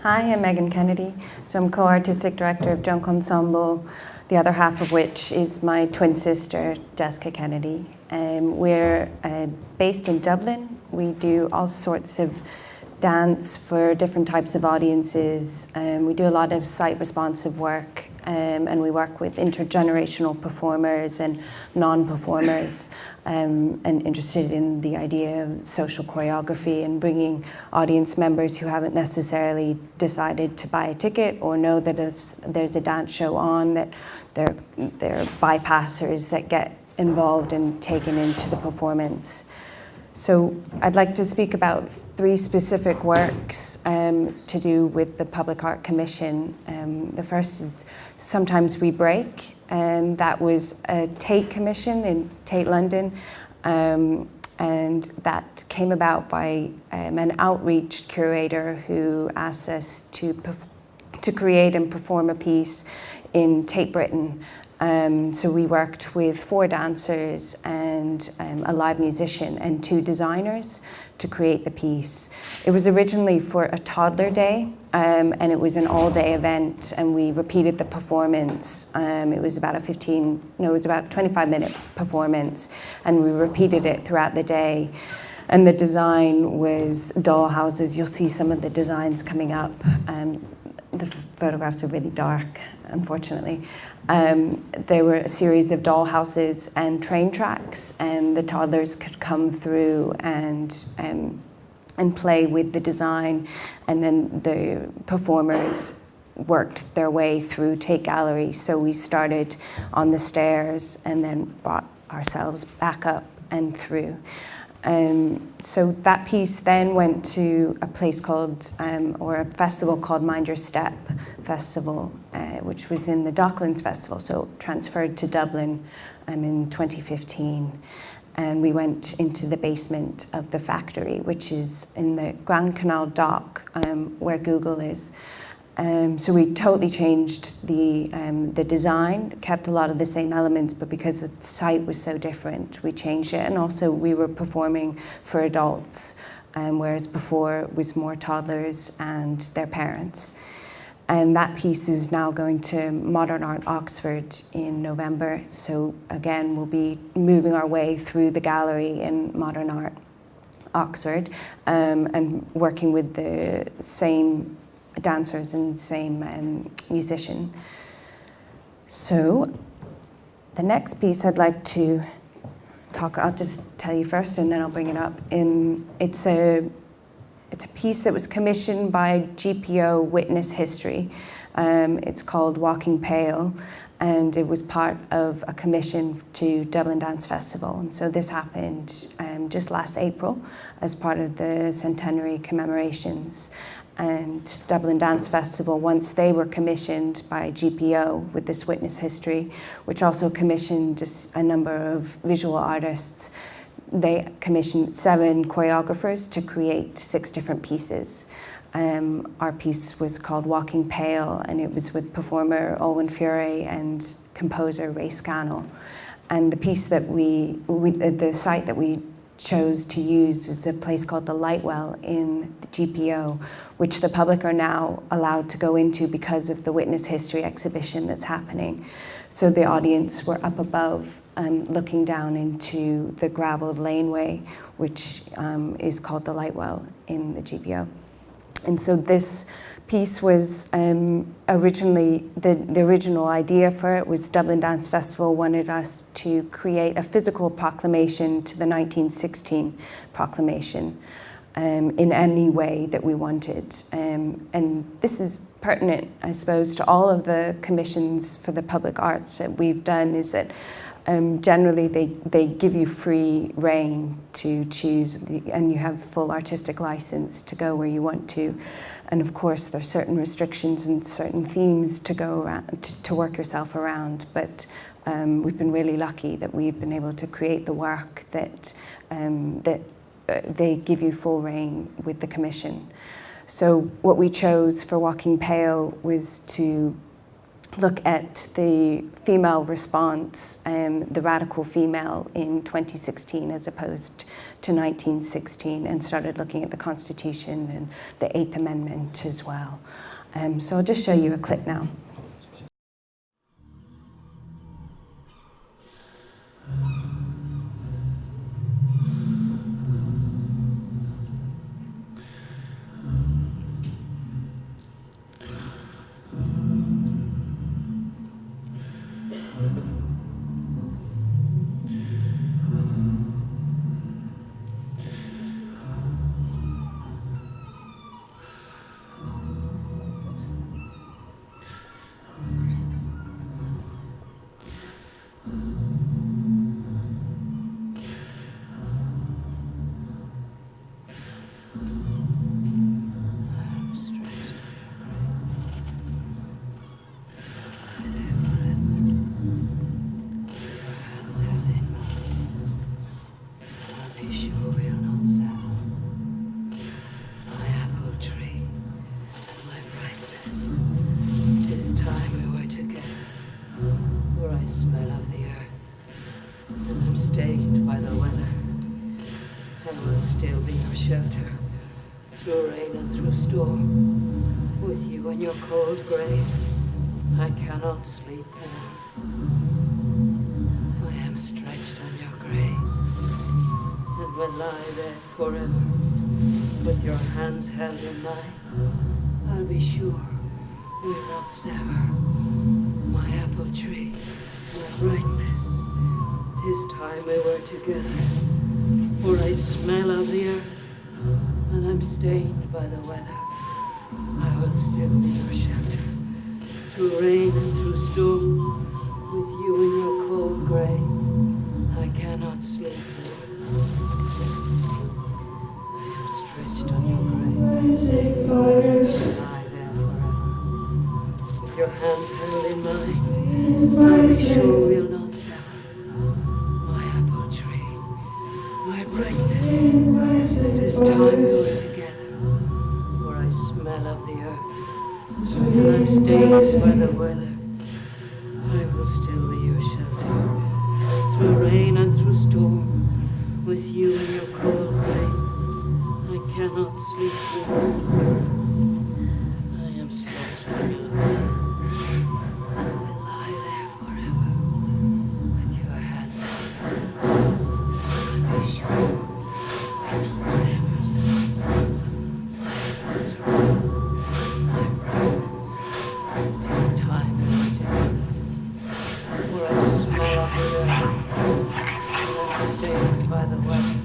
Hi, I'm Megan Kennedy. So I'm co-artistic director of Drunk Ensemble, the other half of which is my twin sister, Jessica Kennedy. We're based in Dublin. We do all sorts of dance for different types of audiences. We do a lot of site-responsive work, and we work with intergenerational performers and non-performers, and interested in the idea of social choreography and bringing audience members who haven't necessarily decided to buy a ticket or know that there's a dance show on, that they're bypassers that get involved and taken into the performance. So I'd like to speak about 3 specific works to do with the Public Art Commission. The first is Sometimes We Break, and that was a Tate commission in Tate, London, and that came about by an outreach curator who asked us to create and perform a piece in Tate Britain. So we worked with 4 dancers and a live musician and 2 designers to create the piece. It was originally for a toddler day, and it was an all-day event, and we repeated the performance. It was about a 25-minute performance, and we repeated it throughout the day. And the design was doll houses. You'll see some of the designs coming up. The photographs are really dark, unfortunately. There were a series of doll houses and train tracks, and the toddlers could come through and play with the design, and then the performers worked their way through Tate Gallery. So we started on the stairs and then brought ourselves back up and through. So that piece then went to a place called, or a festival called Mind Your Step Festival, which was in the Docklands Festival, so transferred to Dublin in 2015. And we went into the basement of the factory, which is in the Grand Canal dock, where Google is. So we totally changed the design, kept a lot of the same elements, but because the site was so different, we changed it. And also we were performing for adults, whereas before it was more toddlers and their parents. And that piece is now going to Modern Art Oxford in November. So again, we'll be moving our way through the gallery in Modern Art Oxford, and working with the same dancers and same musician. So the next piece I'd like to I'll just tell you first and then I'll bring it up. It's a piece that was commissioned by GPO Witness History. It's called Walking Pale, and it was part of a commission to Dublin Dance Festival. And so this happened just last April as part of the centenary commemorations. And Dublin Dance Festival, once they were commissioned by GPO with this Witness History, which also commissioned just a number of visual artists, they commissioned 7 choreographers to create 6 different pieces. Our piece was called Walking Pale, and it was with performer Owen Fury and composer Ray Scannell. And the piece that the site that we chose to use is a place called the Lightwell in the GPO, which the public are now allowed to go into because of the Witness History exhibition that's happening. So the audience were up above, looking down into the gravelled laneway, which is called the Lightwell in the GPO. And so this piece was originally, the original idea for it was Dublin Dance Festival wanted us to create a physical proclamation to the 1916 proclamation in any way that we wanted. And this is pertinent, I suppose, to all of the commissions for the public arts that we've done, is that generally they give you free rein to choose, and you have full artistic license to go where you want to. And of course, there are certain restrictions and certain themes to go around, to work yourself around. But we've been really lucky that we've been able to create the work that they give you full rein with the commission. So what we chose for Walking Pale was to look at the female response, the radical female in 2016 as opposed to 1916, and started looking at the Constitution and the Eighth Amendment as well. So I'll just show you a clip now. Through rain and through storm, with you in your cold grave, I cannot sleep now. I am stretched on your grave, and will lie there forever, with your hands held in mine. I'll be sure we'll not sever. My apple tree, my brightness, 'tis time we were together, for I smell of the earth, and I'm stained by the weather. I will still be your shelter, through rain and through storm, with you in your cold grave. I cannot sleep now. I am stretched on your grave. Lie there forever, with your hands held in mine. I'm sure we'll not sever. My apple tree, my brightness, it is time we were together, for I smell of the earth, and I'm stained by the weather. I will still be your shelter, through rain and through storm, with you in your cold grave. I cannot sleep now. I am stretched on your grave. I will lie there forever, with your hands held. I be sure we're not severed. My brightness, 'tis time we were together, for I smell of the earth, and I'm stained by the weather.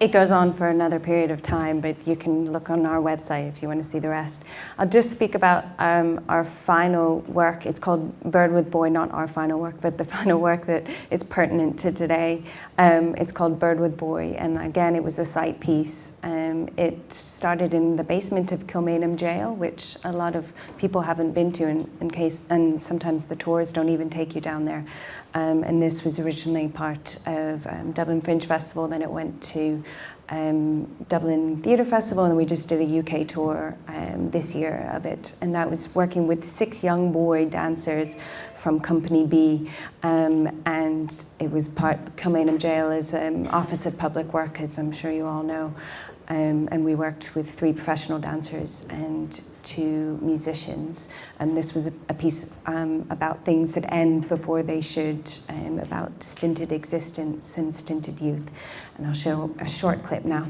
It goes on for another period of time, but you can look on our website if you want to see the rest. I'll just speak about our final work. It's called Bird with Boy, not our final work, but the final work that is pertinent to today. It's called Bird with Boy, and again, it was a site piece. It started in the basement of Kilmainham Jail, which a lot of people haven't been to and sometimes the tours don't even take you down there. And this was originally part of Dublin Fringe Festival, then it went to Dublin Theatre Festival, and we just did a UK tour this year of it. And that was working with 6 young boy dancers from Company B, and it was Kilmainham Jail is Office of Public Work, as I'm sure you all know. And we worked with 3 professional dancers and 2 musicians. And this was a piece about things that end before they should, about stinted existence and stinted youth. And I'll show a short clip now.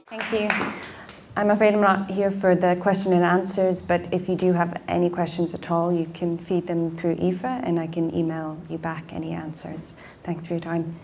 Thank you. I'm afraid I'm not here for the question and answers, but if you do have any questions at all, you can feed them through Aoife and I can email you back any answers. Thanks for your time.